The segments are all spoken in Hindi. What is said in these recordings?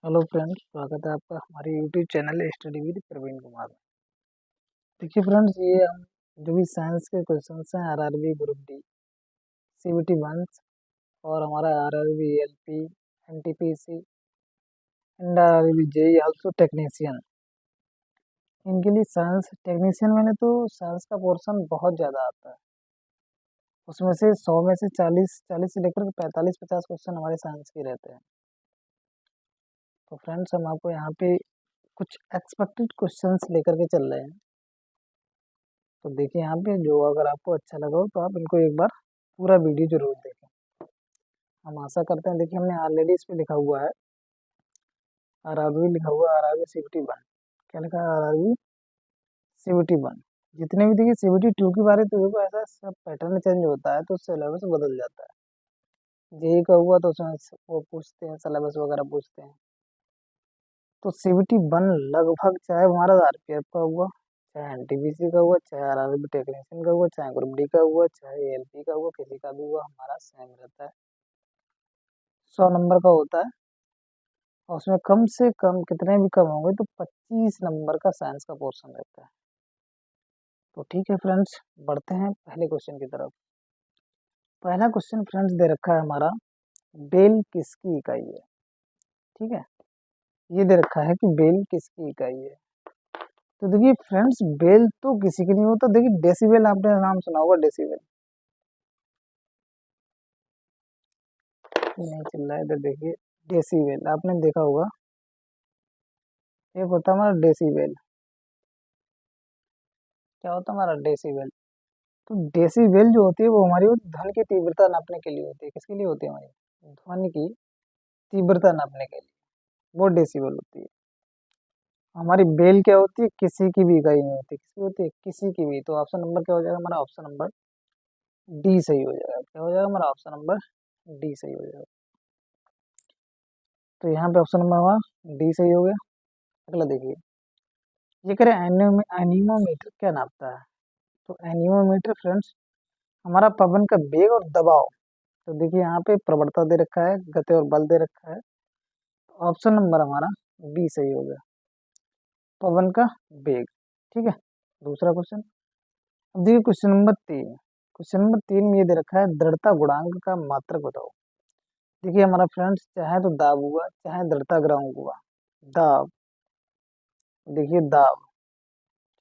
हेलो फ्रेंड्स, स्वागत है आपका हमारे YouTube channel study with Praveen Kumar में। देखिए फ्रेंड्स, ये हम जो भी साइंस के क्वेश्चंस हैं RRB group D CBT once और हमारा RRB LP NTPC and RRB JE also technician, इनके लिए साइंस टेक्नीशियन में तो साइंस का पोर्शन बहुत ज़्यादा आता है। उसमें से 100 में से 40 से लेकर 45-50 क्वेश्चन हमारे साइंस के रहते हैं। तो फ्रेंड्स, हम आपको यहाँ पे कुछ एक्सपेक्टेड क्वेश्चंस लेकर के चल रहे हैं। तो देखिए यहाँ पे, जो अगर आपको अच्छा लगा हो तो आप इनको एक बार पूरा वीडियो जरूर देखें। हम आशा करते हैं। देखिए, हमने ऑलरेडी इस पे लिखा हुआ है आरआरबी, लिखा हुआ है आरआरबी सीबीटी वन। क्या लिखा है? RRB CBT one. जितने भी देखिए सीबीटी टू की बारे तो देखो, ऐसा सब पैटर्न चेंज होता है तो सिलेबस बदल जाता है। जेई का हुआ तो उसमें वो पूछते हैं, सिलेबस वगैरह पूछते हैं। तो सीबीटी वन लगभग, चाहे हमारा आरपीएफ का हुआ, चाहे एनटीपीसी का हुआ, चाहे आरआरबी टेक्नीशियन का हुआ, चाहे ग्रुप डी का हुआ, चाहे एलपी का हुआ, किसी का भी हुआ, हमारा सेम रहता है। 100 नंबर का होता है और उसमें कम से कम कितने भी कम होंगे तो 25 नंबर का साइंस का पोर्शन रहता है। तो ठीक है फ्रेंड्स, बढ़ते हैं पहले क्वेश्चन की तरफ। पहला क्वेश्चन फ्रेंड्स दे रखा है हमारा, बेल किसकी इकाई है? ठीक है, ये दे रखा है कि बेल किसकी इकाई है। तो देखिए फ्रेंड्स, बेल तो किसी की नहीं होता। देखिए डेसिबल, आपने नाम सुना होगा डेसिबल। नहीं चल रहा है इधर, देखिए डेसिबल आपने देखा होगा। ये होता है हमारा डेसिबल। क्या होता है हमारा डेसिबल? तो डेसिबल जो होती है वो हमारी वो ध्वनि की तीव्रता नापने के लिए होती है। किसके लिए होती है? हमारी ध्वनि की तीव्रता नापने के लिए वो डेसिबल होती है। हमारी बेल क्या होती है? किसी की भी इकाई नहीं होती। किसकी होती है? किसी की भी। तो ऑप्शन नंबर क्या हो जाएगा हमारा? ऑप्शन नंबर डी सही हो जाएगा। क्या हो जाएगा हमारा? ऑप्शन नंबर डी सही हो जाएगा। तो यहाँ पे ऑप्शन नंबर हमारा डी सही हो गया। अगला देखिए, ये कह रहे हैं एनीमोमीटर क्या नापता है? तो एनीमोमीटर फ्रेंड्स हमारा पवन का वेग और दबाव। तो देखिए यहाँ पे प्रवणता दे रखा है, गति और बल दे रखा है। ऑप्शन नंबर हमारा बी सही हो गया, पवन का वेग। ठीक है, दूसरा क्वेश्चन। अब देखिए क्वेश्चन नंबर 3 में ये दे रखा है, दृढ़ता गुणांक का मात्रक बताओ। देखिए हमारा फ्रेंड्स, चाहे तो दाब हुआ, चाहे दृढ़ता गुणांक हुआ। दाब, देखिए दाब,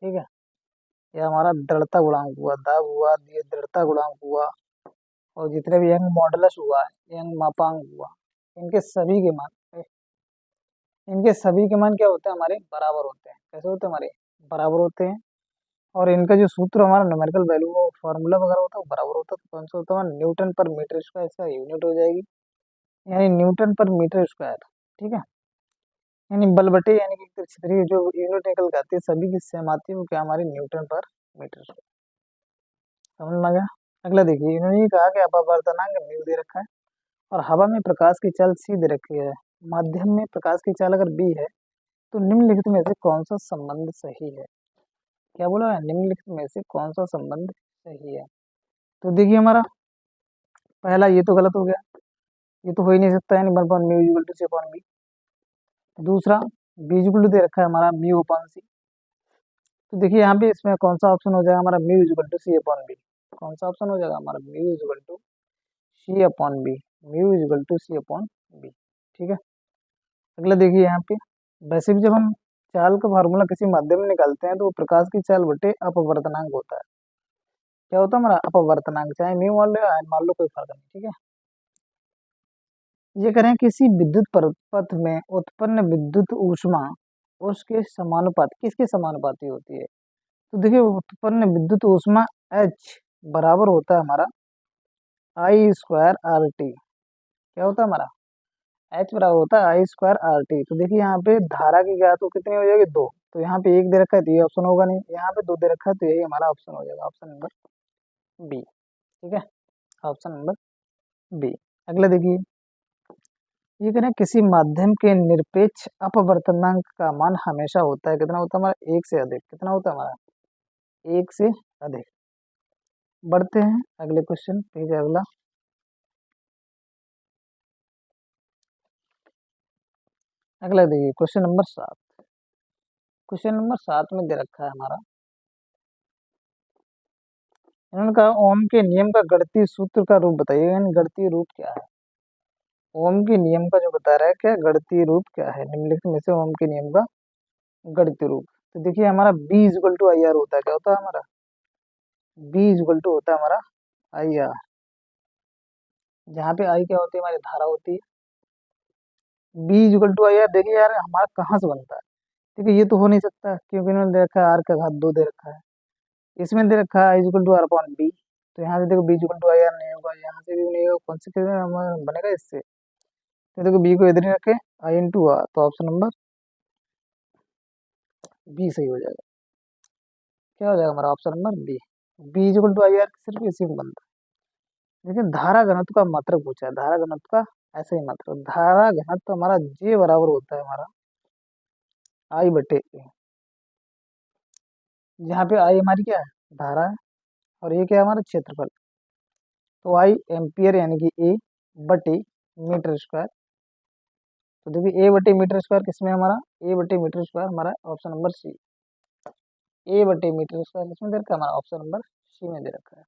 ठीक है, ये हमारा दृढ़ता गुणांक हुआ, दाब हुआ, ये दृढ़ता गुणांक हुआ, और जितने भी यंग मॉडुलस हुआ है, यंग मापांक हुआ, इनके सभी के मान इनके सभी के मान क्या होते हैं? हमारे बराबर होते हैं। कैसे होते हैं? हमारे बराबर होते हैं। और इनका जो सूत्र हमारा न्यूमेरिकल वैल्यू वो फॉर्मूला वगैरह होता है वो बराबर होता है। तो कौन सा होता है? न्यूटन पर मीटर स्क्वायर इसका यूनिट हो जाएगी, यानी न्यूटन पर मीटर स्क्वायर। ठीक है, यानी बल बटे, यानी कि क्षेत्रीय जो यूनिट निकल के आती है सभी की सेम आती है, वो क्या हमारी न्यूटन पर मीटर स्क्वायर। समझ में आ गया? अगला देखिए, इन्होंने ये कहा कि अपवर्तनांक म्यू दे रखा है और हवा में प्रकाश की चाल सी दे रखी है। माध्यम में प्रकाश की चाल अगर बी है तो निम्नलिखित में से कौन सा संबंध सही है? क्या बोला है? निम्नलिखित में से कौन सा संबंध सही है? तो देखिए हमारा पहला ये तो गलत हो गया, ये तो हो ही नहीं सकता, यानी 1 mu equal to C upon B. दूसरा, बी इक्वल टू दे रखा है हमारा म्यू अपॉन सी। तो देखिए यहाँ पे इसमें कौन सा ऑप्शन हो जाएगा हमारा? Mu equal to C upon B. कौन सा ऑप्शन हो जाएगा हमारा? Mu equal to C upon B. Mu equal to C upon B. ठीक है, अगला देखिए यहाँ पे, वैसे भी जब हम चाल का फार्मूला किसी माध्यम में निकालते हैं तो वो प्रकाश की चाल बटे अपवर्तनांक होता है। क्या होता है हमारा? अपवर्तनांक, चाहे म्यू मान लो या मान लो, कोई फर्क नहीं। ठीक है, ये करें किसी विद्युत पथ में उत्पन्न विद्युत ऊष्मा उसके समानुपात, किसके समानुपाती होती है? तो देखिए उत्पन्न विद्युत ऊष्मा H बराबर होता है हमारा आई स्क्वायर आर टी। क्या होता है हमारा? H बराबर होता है आई स्क्वायर आर टी। तो देखिए यहाँ पे धारा की ज्ञात तो कितनी हो जाएगी? 2। तो यहाँ पे 1 दे रखा है तो ये ऑप्शन होगा नहीं, यहाँ पे 2 दे रखा है तो यही हमारा ऑप्शन हो जाएगा, ऑप्शन नंबर बी। ठीक है, ऑप्शन नंबर बी। अगला देखिए, ये कह रहे हैं किसी माध्यम के निरपेक्ष अपवर्तनांक का मान हमेशा होता है, कितना होता है हमारा? 1 से अधिक। कितना होता है हमारा? 1 से अधिक। बढ़ते हैं अगले क्वेश्चन, पेज अगला। अगला देखिए क्वेश्चन नंबर 7। क्वेश्चन नंबर 7 में दे रखा है हमारा, इन्होंने कहा ओम के नियम का गणितीय सूत्र का रूप बताइए, यानी गणितीय रूप क्या है। ओम के नियम का जो बता रहा है क्या गणितीय रूप क्या है, निम्नलिखित में से ओम के नियम का गणितीय रूप। तो देखिए हमारा B equal to I R होता है, क्या होता है हमारा बी इजल टू होता है हमारा आई आर, जहाँ पे आई क्या होती है हमारी धारा होती है। B equal to I R देखिए यार हमारा कहाँ से बनता है, देखिए ये तो हो नहीं सकता क्योंकि इन्होंने दे रखा है आर का घात 2 दे रखा है, इसमें दे रखा है equal to R upon B, तो यहाँ से देखो B equal to I R नहीं होगा, यहाँ से भी नहीं होगा, कौन से केस में हमारा बनेगा इससे। तो देखो बी को इधर ही रखे आई इंटू आर, तो ऑप्शन नंबर बी सही हो जाएगा। क्या हो जाएगा हमारा option number B. B equal to I R सिर्फ इसी में बनता है। देखिए धारा घनत्व का मात्रक पूछा है, धारा घनत्व का ऐसे ही मात्रक, धारा घनत्व हमारा जे बराबर होता है हमारा आई बटे ए, जहाँ पे आई हमारी क्या है धारा है और ये क्या है हमारा क्षेत्रफल, तो आई एम्पियर यानी कि ए बटे मीटर स्क्वायर। तो देखिए ए बटे मीटर स्क्वायर किसमें है हमारा, ए बटे मीटर स्क्वायर हमारा ऑप्शन नंबर सी, ए बटे मीटर स्क्वायर किसमें दे रखा है हमारा ऑप्शन नंबर सी में दे रखा है।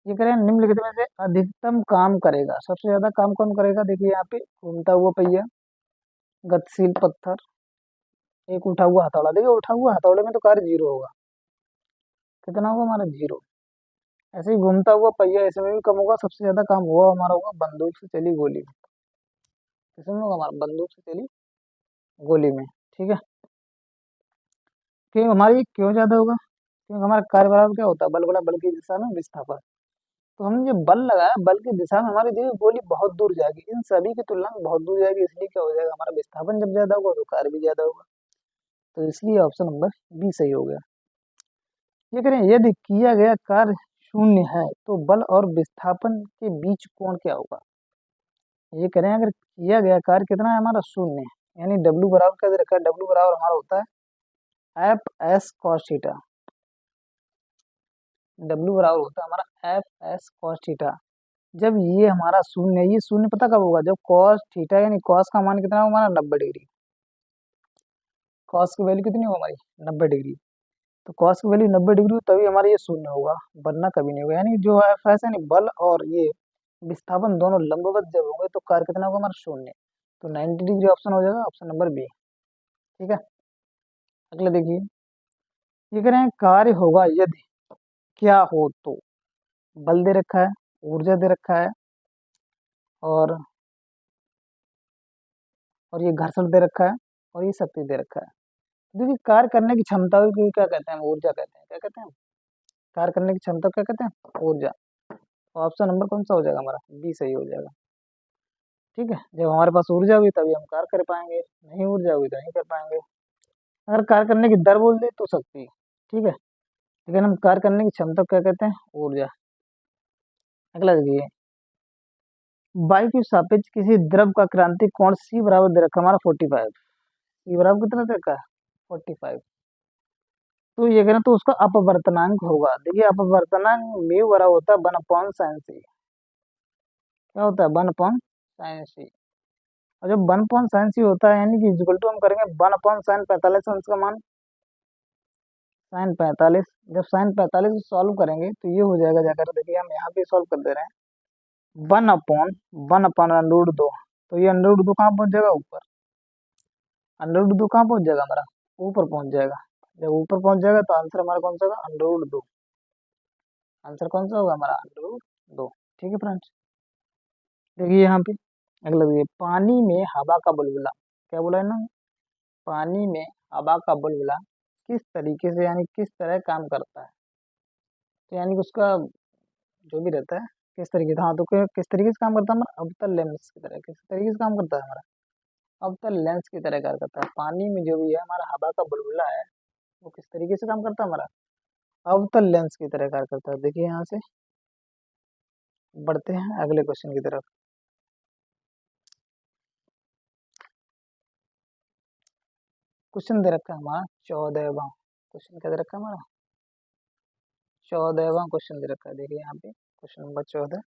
ये करें निम्नलिखित में से अधिकतम काम करेगा, सबसे ज्यादा काम कौन करेगा, देखिए यहाँ पे घूमता हुआ पहिया, गतिशील पत्थर, एक उठा हुआ हथौड़ा। देखिए उठा हुआ हथौड़े में तो कार्य जीरो होगा, कितना होगा हमारा जीरो। ऐसे ही घूमता हुआ पहिया इसमें भी कम होगा, सबसे ज्यादा काम हुआ हमारा होगा बंदूक से चली गोली में, किसमें होगा हमारा बंदूक से चली गोली में, ठीक है। क्यों हमारी क्यों ज्यादा होगा, क्योंकि हमारा कार्य बराबर क्या होता है बल बड़ा बल की दिशा में विस्थापन। तो हमने जो बल लगाया बल की दिशा में हमारी देखिए गोली बहुत दूर जाएगी, इन सभी की तुलना में बहुत दूर जाएगी, इसलिए क्या हो जाएगा हमारा विस्थापन जब ज्यादा होगा तो कार्य भी ज्यादा होगा, तो इसलिए ऑप्शन नंबर बी सही हो गया। ये करें यदि किया गया कार्य शून्य है तो बल और विस्थापन के बीच कोण क्या होगा। ये करें अगर किया गया कार्य कितना है हमारा शून्य है, यानी डब्ल्यू बराबर क्या दे रखा है, डब्ल्यू बराबर हमारा होता है F S cos theta, W बराबर होता है हमारा एफ एस कॉस थीटा। जब ये हमारा शून्य है, ये शून्य पता कब होगा जब कॉस थीटा यानी कॉस का मान कितना होगा हमारा 90 डिग्री, कॉस की वैल्यू कितनी होगी हमारी 90 डिग्री, तो कॉस की वैल्यू 90 डिग्री तभी हमारा ये शून्य होगा, वरना कभी नहीं होगा। यानी जो एफ एस यानी बल और ये विस्थापन दोनों लंबवत जब होंगे तो कार्य कितना होगा हमारा शून्य, तो 90 डिग्री ऑप्शन हो जाएगा ऑप्शन नंबर बी, ठीक है। अगला देखिए ये कह रहे हैं कार्य होगा यदि क्या हो तो, बल दे रखा है, ऊर्जा दे रखा है, और ये घर्षण दे रखा है, और ये शक्ति दे रखा है। देखिए कार्य करने की क्षमता को क्या कहते हैं, ऊर्जा कहते हैं, क्या कहते हैं कार्य करने की क्षमता क्या कहते हैं ऊर्जा। ऑप्शन नंबर कौन सा हो जाएगा हमारा बी सही हो जाएगा, ठीक है। जब हमारे पास ऊर्जा हुई तभी हम कार्य कर पाएंगे, नहीं ऊर्जा हुई तो नहीं कर पाएंगे। अगर कार्य करने की दर बोल दे तो शक्ति, ठीक है, लेकिन हम कार्य करने की क्षमता क्या कहते हैं ऊर्जा। अगला देखिए वायु के सापेक्ष किसी द्रव का क्रांतिक कोण सी बराबर दे रखा है हमारा 45, सी बराबर कितना दे रखा है 45। तो ये करें तो उसका अपवर्तनांक होगा, देखिए अपवर्तनांक म्यू बराबर होता है 1/sin c, क्या होता है 1/sin c, और जब 1/sin c होता है यानी कि इक्वल टू हम करेंगे 1/sin 45 अंश का मान sin 45, जब sin 45 सॉल्व करेंगे तो ये हो जाएगा जाकर, देखिए हम यहाँ पे सॉल्व कर दे रहे हैं 1/1/√ 2, तो ये √2 कहाँ पहुंच जाएगा ऊपर, √2 कहाँ पहुंच जाएगा हमारा ऊपर पहुंच जाएगा, जब ऊपर पहुंच जाएगा तो आंसर हमारा कौन सा होगा √2, आंसर कौन सा होगा हमारा √2, ठीक है फ्रेंड्स। देखिए यहाँ पे अगला देखिए पानी में हवा का बुलबुला, क्या बोला है ना, पानी में हवा का बुलबुला किस तरीके से यानी किस तरह काम करता है, तो यानी कि उसका जो भी रहता है किस तरीके से, हाँ तो किस तरीके से काम करता है हमारा अवतल लेंस की तरह, किस तरीके से काम करता है हमारा अवतल लेंस की तरह कार्य करता है। पानी में जो भी है हमारा हवा का बुलबुला है वो किस तरीके से काम करता है हमारा अवतल लेंस की तरह कार्य करता है। देखिए यहाँ से बढ़ते हैं अगले क्वेश्चन की तरफ। क्वेश्चन दे रखा है हमारा 14वां, क्वेश्चन क्या दे रखा है हमारा 14वां क्वेश्चन दे रखा है। देखिए यहाँ पे क्वेश्चन नंबर 14,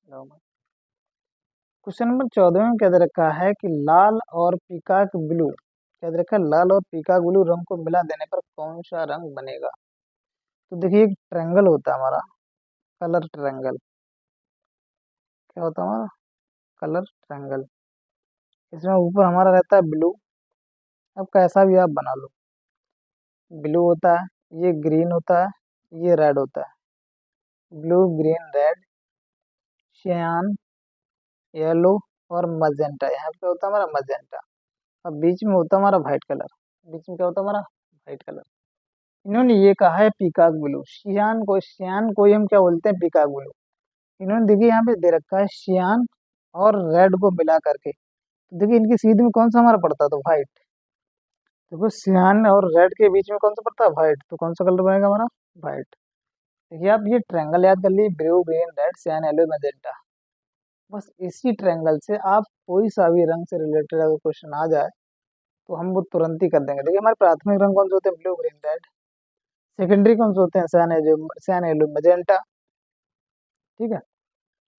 क्वेश्चन नंबर 14 में क्या दे रखा है कि लाल और पीकॉक ब्लू, क्या दे रखा है, लाल और पीकॉक ब्लू रंग को मिला देने पर कौन सा रंग बनेगा। तो देखिए एक ट्रायंगल होता है हमारा, कलर ट्रायंगल, क्या होता है हमारा, कलर ट्रायंगल। इसमें ऊपर हमारा रहता है ब्लू, अब कैसा भी आप बना लो, ब्लू होता है, ये ग्रीन होता है, ये रेड होता है, ब्लू ग्रीन रेड, सियान, येलो और मजेंटा। यहाँ पे होता है हमारा मजेंटा। अब बीच में होता है हमारा व्हाइट कलर, बीच में क्या होता है हमारा व्हाइट कलर। इन्होंने ये कहा है पीकॉक ब्लू, सियान को ही हम क्या बोलते हैं, पीकॉक ब्लू। इन्होंने देखिए यहाँ पे दे रखा है सियान और रेड को मिला करके, तो देखिए इनकी सीध में कौन सा हमारा पड़ता है, तो व्हाइट। देखो सियान और रेड के बीच में कौन सा पड़ता है, व्हाइट, तो कौन सा कलर बनेगा हमारा, व्हाइट। देखिए आप ये ट्रायंगल याद कर लीजिए, ब्लू ग्रीन रेड सियान येलो मैजेंटा। बस इसी ट्रायंगल से आप कोई सा भी रंग से रिलेटेड अगर क्वेश्चन आ जाए तो हम वो तुरंत ही कर देंगे। देखिए हमारे प्राथमिक रंग कौन से होते हैं, ब्लू ग्रीन रेड। सेकेंडरी कौन से होते हैं, सियान येलो मैजेंटा। ठीक है।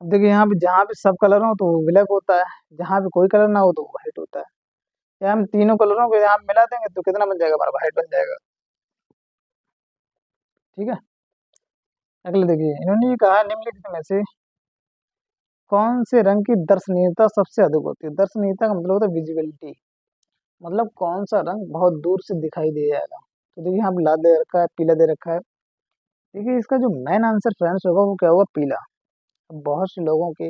अब देखिए यहाँ पे जहाँ पे सब कलर हो तो वो ब्लैक होता है, जहाँ पे कोई कलर ना हो तो वो व्हाइट होता है। या हम तीनों कलरों को यहाँ मिला देंगे तो कितना बन जाएगा हमारा, व्हाइट बन जाएगा। ठीक है। अगले देखिए इन्होंने ये कहा निम्नलिखित में से कौन से रंग की दर्शनीयता सबसे अधिक होती है। दर्शनीयता का मतलब होता है विजिबिलिटी, मतलब कौन सा रंग बहुत दूर से दिखाई दे जाएगा। तो देखिए यहाँ पे लाल दे रखा है, पीला दे रखा है। देखिए इसका जो मेन आंसर फ्रेंड्स होगा वो क्या होगा, पीला। अब बहुत से लोगों के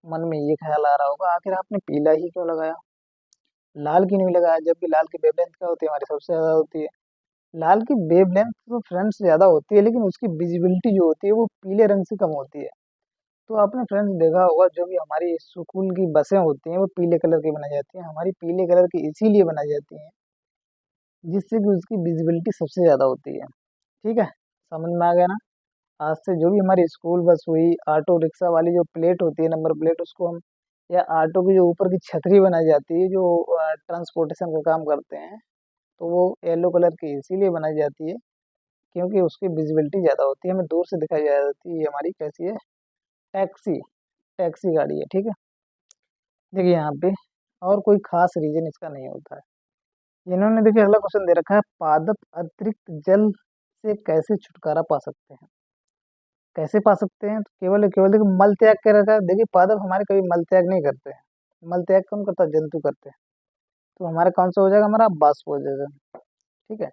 मन में ये ख्याल आ रहा होगा आखिर आपने पीला ही क्यों लगाया, लाल क्यों नहीं लगाया, जबकि लाल की वेवलेंथ क्या होती है, हमारी सबसे ज्यादा होती है। लाल की वेवलेंथ तो फ्रेंड्स ज्यादा होती है, लेकिन उसकी विजिबिलिटी जो होती है वो पीले रंग से कम होती है। तो आपने फ्रेंड्स देखा होगा जो भी हमारी स्कूल की बसें होती हैं वो पीले कलर की बनाई जाती हैं, हमारी पीले कलर की इसीलिए बनाई जाती हैं जिससे कि उसकी विजिबिलिटी सबसे ज़्यादा होती है। ठीक है, समझ में आ गया ना। आज से जो भी हमारी स्कूल बस हुई, ऑटो रिक्शा वाली जो प्लेट होती है, नंबर प्लेट, उसको हम, या ऑटो की जो ऊपर की छतरी बनाई जाती है जो ट्रांसपोर्टेशन का काम करते हैं, तो वो येलो कलर की इसीलिए बनाई जाती है क्योंकि उसकी विजिबिलिटी ज़्यादा होती है, हमें दूर से दिखाई जाती है। ये हमारी कैसी है, टैक्सी, टैक्सी गाड़ी है। ठीक है। देखिए यहाँ पे और कोई खास रीजन इसका नहीं होता है। इन्होंने देखिए अगला क्वेश्चन दे रखा है, पादप अतिरिक्त जल से कैसे छुटकारा पा सकते हैं। कैसे पा सकते हैं, तो केवल केवल देखिए मल त्याग कर रखा है। देखिए पादप हमारे कभी मल त्याग नहीं करते हैं, मल त्याग कौन करता है, जंतु करते हैं। तो हमारा कौन सा हो जाएगा, हमारा बाष्पोत्सर्जन। ठीक है।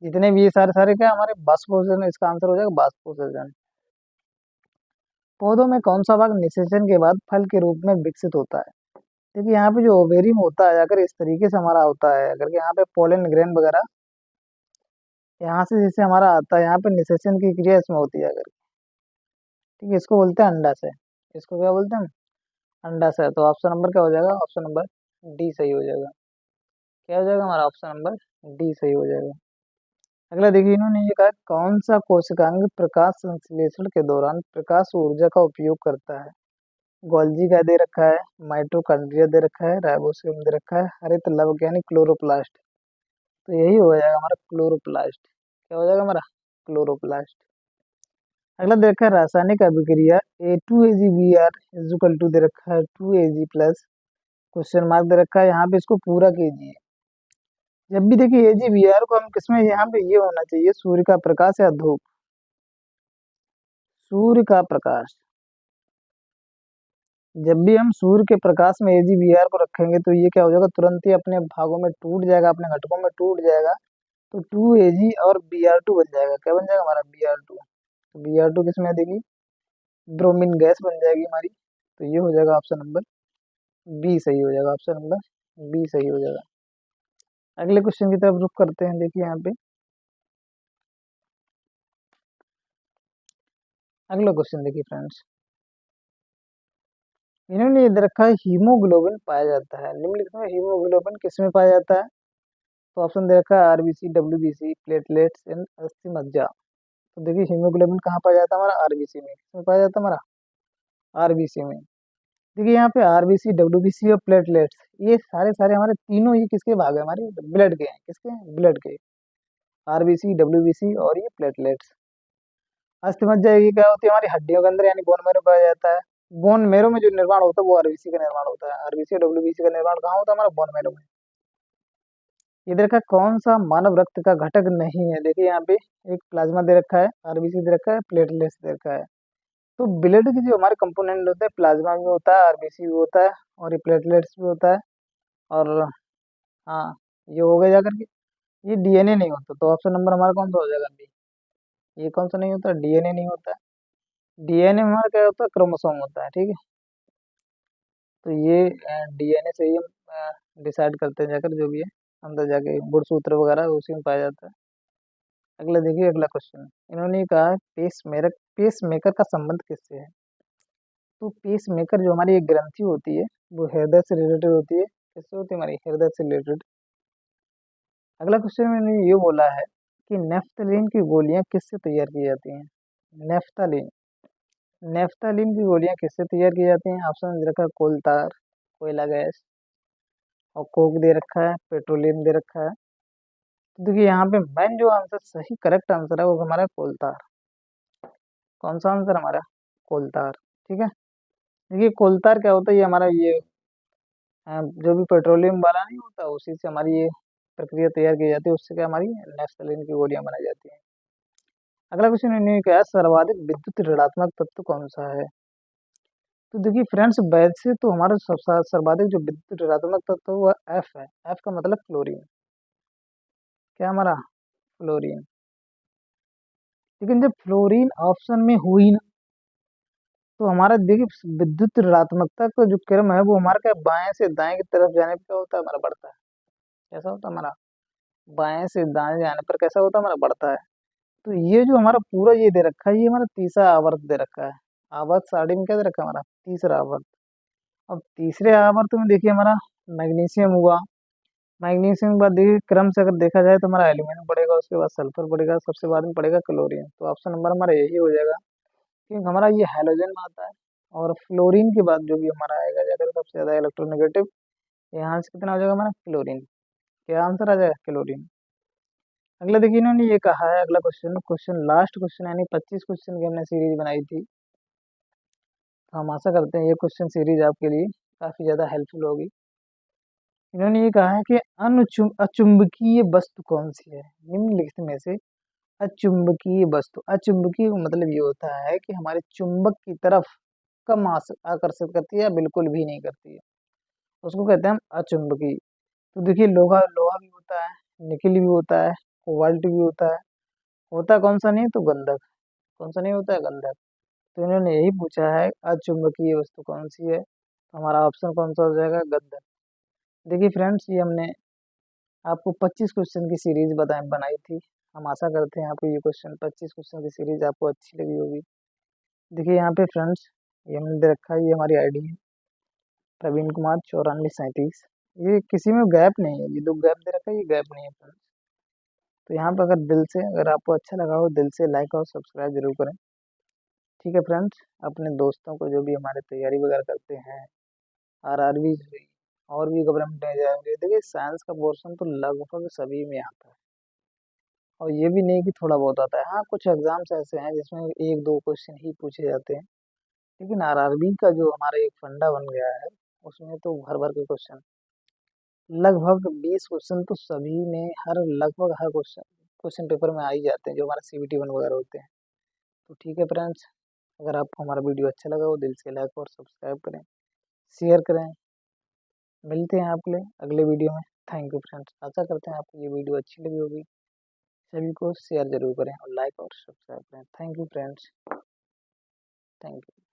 जितने भी ये सारे सारे क्या हमारे बाष्पोत्सर्जन, इसका आंसर हो जाएगा बाष्पोत्सर्जन। पौधों में कौन सा भाग निषेचन के बाद फल के रूप में विकसित होता है। देखिए यहाँ पे जो ओवेरियम होता है अगर इस तरीके से हमारा होता है, अगर के यहाँ पे पोलन ग्रेन वगैरह यहाँ से जैसे हमारा आता है, यहाँ पे निषेचन की क्रिया इसमें होती है अगर, ठीक है, इसको बोलते हैं अंडा से। इसको क्या बोलते हैं हम, अंडा से। तो ऑप्शन नंबर क्या हो जाएगा, ऑप्शन नंबर डी सही हो जाएगा। क्या हो जाएगा हमारा, ऑप्शन नंबर डी सही हो जाएगा। अगला देखिए इन्होंने ये कहा कौन सा कोशिकांग प्रकाश संश्लेषण के दौरान प्रकाश ऊर्जा का उपयोग करता है। गोल्जी का दे रखा है, माइटोकॉन्ड्रिया दे रखा है, राइबोसोम दे रखा है, हरित लवक यानी क्लोरोप्लास्ट। तो यही हो जाएगा हमारा क्लोरोप्लास्ट। क्या हो जाएगा हमारा, क्लोरोप्लास्ट। अगला दे रखा है रासायनिक अभिक्रिया A2AgBr इक्वल टू दे रखा है 2Ag प्लस, क्वेश्चन मार्क दे रखा है, यहाँ पे इसको पूरा कीजिए। जब भी देखिए AgBr को हम किसमें, यहाँ पे ये होना चाहिए सूर्य का प्रकाश या धूप, सूर्य का प्रकाश। जब भी हम सूर्य के प्रकाश में AgBr को रखेंगे तो ये क्या हो जाएगा, तुरंत ही अपने भागों में टूट जाएगा, अपने घटकों में टूट जाएगा। तो 2Ag और Br2 बन जाएगा। क्या बन जाएगा हमारा, Br2। तो Br2 किसमें देगी, ब्रोमीन गैस बन जाएगी हमारी। तो ये हो जाएगा ऑप्शन नंबर बी सही हो जाएगा, ऑप्शन नंबर बी सही हो जाएगा। अगले क्वेश्चन की तरफ रुख करते हैं। देखिए यहाँ पे अगला क्वेश्चन देखिए फ्रेंड्स, इन्होंने ये दे रखा है हीमोग्लोबिन पाया जाता है, निम्नलिखित में हीमोग्लोबिन किसमें पाया जाता है। तो ऑप्शन दे रखा है आरबीसी, डब्ल्यूबीसी, प्लेटलेट्स एंड अस्थि मज्जा। तो देखिए हीमोग्लोबिन कहाँ पाया जाता है हमारा, आरबीसी में। किसमें पाया जाता है हमारा, आरबीसी में। देखिए यहाँ पे आरबीसी, डब्ल्यूबीसी और प्लेटलेट्स, ये सारे सारे हमारे तीनों ही किसके भाग है, हमारे ब्लड के हैं। किसके हैं, ब्लड के। आरबीसी, डब्ल्यूबीसी और ये प्लेटलेट्स। अस्थि मज्जा ये क्या होती है, हमारी हड्डियों के अंदर यानी बोन मैरो पाया जाता है। बोन मेरो में जो निर्माण होता है वो आरबीसी का निर्माण होता है। आरबीसी डब्ल्यूबीसी का निर्माण कहाँ होता है? हमारा बोन मेरो में। ये दे रखा है कौन सा मानव रक्त का घटक नहीं है? देखिए यहाँ पे एक प्लाज्मा दे रखा है, आरबीसी दे रखा है, प्लेटलेट्स दे रखा है। तो ब्लड के जो हमारे कंपोनेंट होते हैं, प्लाज्मा भी होता है, आरबीसी भी होता है, और ये प्लेटलेट्स भी होता है। और हाँ, ये हो गया जाकर के। ये डीएनए नहीं होता, तो ऑप्शन नंबर हमारा कौन सा हो जाएगा? बी। ये कौन सा नहीं होता? डीएनए नहीं होता है। डीएनए में हमारा क्या होता है? क्रोमोसोम होता है, ठीक है। तो ये डीएनए से ही हम डिसाइड करते हैं जाकर, जो भी है अंदर जाके गुणसूत्र वगैरह उसी में पाया जाता है। अगला देखिए, अगला क्वेश्चन इन्होंने कहा पेस मेकर का संबंध किससे है? तो पेस मेकर जो हमारी एक ग्रंथि होती है, वो हृदय से रिलेटेड होती है। किससे होती है? हमारी हृदय से रिलेटेड। अगला क्वेश्चन मैंने ये बोला है कि नेफ्थलीन की गोलियां किससे तैयार की जाती हैं? नेफ्थलीन नेफ्थलीन की गोलियां किससे तैयार की जाती हैं? ऑप्शन दे रखा है कोल तार, कोयला गैस, और कोक दे रखा है, पेट्रोलियम दे रखा है। तो देखिए यहाँ पे मेन जो आंसर, सही करेक्ट आंसर है वो हमारा कोल तार। कौन सा आंसर हमारा? कोल तार, ठीक है। देखिए कोल तार क्या होता है? ये हमारा ये जो भी पेट्रोलियम वाला नहीं होता, उसी से हमारी ये प्रक्रिया तैयार की जाती है, उससे क्या हमारी नेफ्थलीन की गोलियां बनाई जाती हैं। अगला क्वेश्चन इन्होंने क्या है, सर्वाधिक विद्युत ऋणात्मक तत्व कौन सा है? तो देखिए फ्रेंड्स, वैसे तो हमारा सर्वाधिक जो विद्युत ऋणात्मक तत्व है वो एफ है। एफ का मतलब फ्लोरीन। क्या हमारा? फ्लोरीन। लेकिन जब फ्लोरीन ऑप्शन में हुई ना, तो हमारा देखिए विद्युत ऋणात्मकता का जो क्रम है वो हमारा क्या, बाएं से दाएं की तरफ जाने पर क्या होता है? हमारा बढ़ता है। कैसा होता है हमारा? बाएं से दाएं जाने पर कैसा होता है? हमारा बढ़ता है। तो ये जो हमारा पूरा ये दे रखा है, ये हमारा तीसरा आवर्त दे रखा है। आवर्त सारणी में क्या दे रखा है? हमारा तीसरा आवर्त। अब तीसरे आवर्त में देखिए हमारा मैग्नीशियम हुआ। मैग्नीशियम के बाद देखिए क्रम से अगर देखा जाए तो हमारा एल्यूमिनियम पड़ेगा, उसके बाद सल्फर पड़ेगा, सबसे बाद में पड़ेगा क्लोरीन। तो ऑप्शन नंबर हमारा यही हो जाएगा, क्योंकि हमारा ये हैलोजन में आता है। और फ्लोरीन के बाद जो भी हमारा आएगा जाकर सबसे ज्यादा इलेक्ट्रोनेगेटिव, यहाँ से कितना हो जाएगा हमारा? क्लोरीन। क्या आंसर आ जाएगा? क्लोरीन। अगला देखिए इन्होंने ये कहा है, अगला क्वेश्चन क्वेश्चन लास्ट क्वेश्चन, यानी 25 क्वेश्चन की हमने सीरीज बनाई थी। तो हम आशा करते हैं ये क्वेश्चन सीरीज आपके लिए काफी ज्यादा हेल्पफुल होगी। इन्होंने ये कहा है कि अचुंबकीय वस्तु कौन सी है? निम्नलिखित में से अचुंबकीय वस्तु, अचुंबकीय का मतलब ये होता है कि हमारे चुंबक की तरफ कम आकर्षित करती है या बिल्कुल भी नहीं करती है, उसको कहते हैं हम अचुंबकीय। तो देखिए लोहा लोहा भी होता है, निकल भी होता है, कोबाल्ट भी होता कौन सा नहीं है? तो गंधक। कौन सा नहीं होता है? गंधक। तो इन्होंने यही पूछा है अचुंबकीय वस्तु कौन सी है, तो हमारा ऑप्शन कौन सा हो जाएगा? गंधक। देखिए फ्रेंड्स, ये हमने आपको 25 क्वेश्चन की सीरीज बनाई थी। हम आशा करते हैं आपको ये क्वेश्चन 25 क्वेश्चन की सीरीज आपको अच्छी लगी होगी। देखिए यहाँ पे फ्रेंड्स, ये हमने दे रखा है, ये हमारी आईडी है, प्रवीण कुमार 9437। ये किसी में गैप नहीं है, ये दो गैप दे रखा है, ये गैप नहीं है फ्रेंड्स। तो यहाँ पे अगर दिल से, अगर आपको अच्छा लगा हो, दिल से लाइक और सब्सक्राइब जरूर करें। ठीक है फ्रेंड्स, अपने दोस्तों को जो भी हमारे तैयारी वगैरह करते हैं, आरआरबी हुई, और भी गवर्नमेंट एग्जाम, देखिए साइंस का पोर्शन तो लगभग सभी में आता है। और ये भी नहीं कि थोड़ा बहुत आता है, हाँ कुछ एग्जाम्स ऐसे हैं जिसमें एक दो क्वेश्चन ही पूछे जाते हैं। लेकिन आरआरबी का जो हमारा एक फंडा बन गया है, उसमें तो भर भर के क्वेश्चन, लगभग 20 क्वेश्चन तो सभी में, हर लगभग हर क्वेश्चन क्वेश्चन पेपर में आ ही जाते हैं, जो हमारा सीबीटी वन वगैरह होते हैं। तो ठीक है फ्रेंड्स, अगर आपको हमारा वीडियो अच्छा लगा हो, दिल से लाइक और सब्सक्राइब करें, शेयर करें। मिलते हैं आपके लिए अगले वीडियो में। थैंक यू फ्रेंड्स, आशा करते हैं आपको ये वीडियो अच्छी लगी होगी। सभी को शेयर जरूर करें और लाइक और सब्सक्राइब करें। Thank you friends, thank you.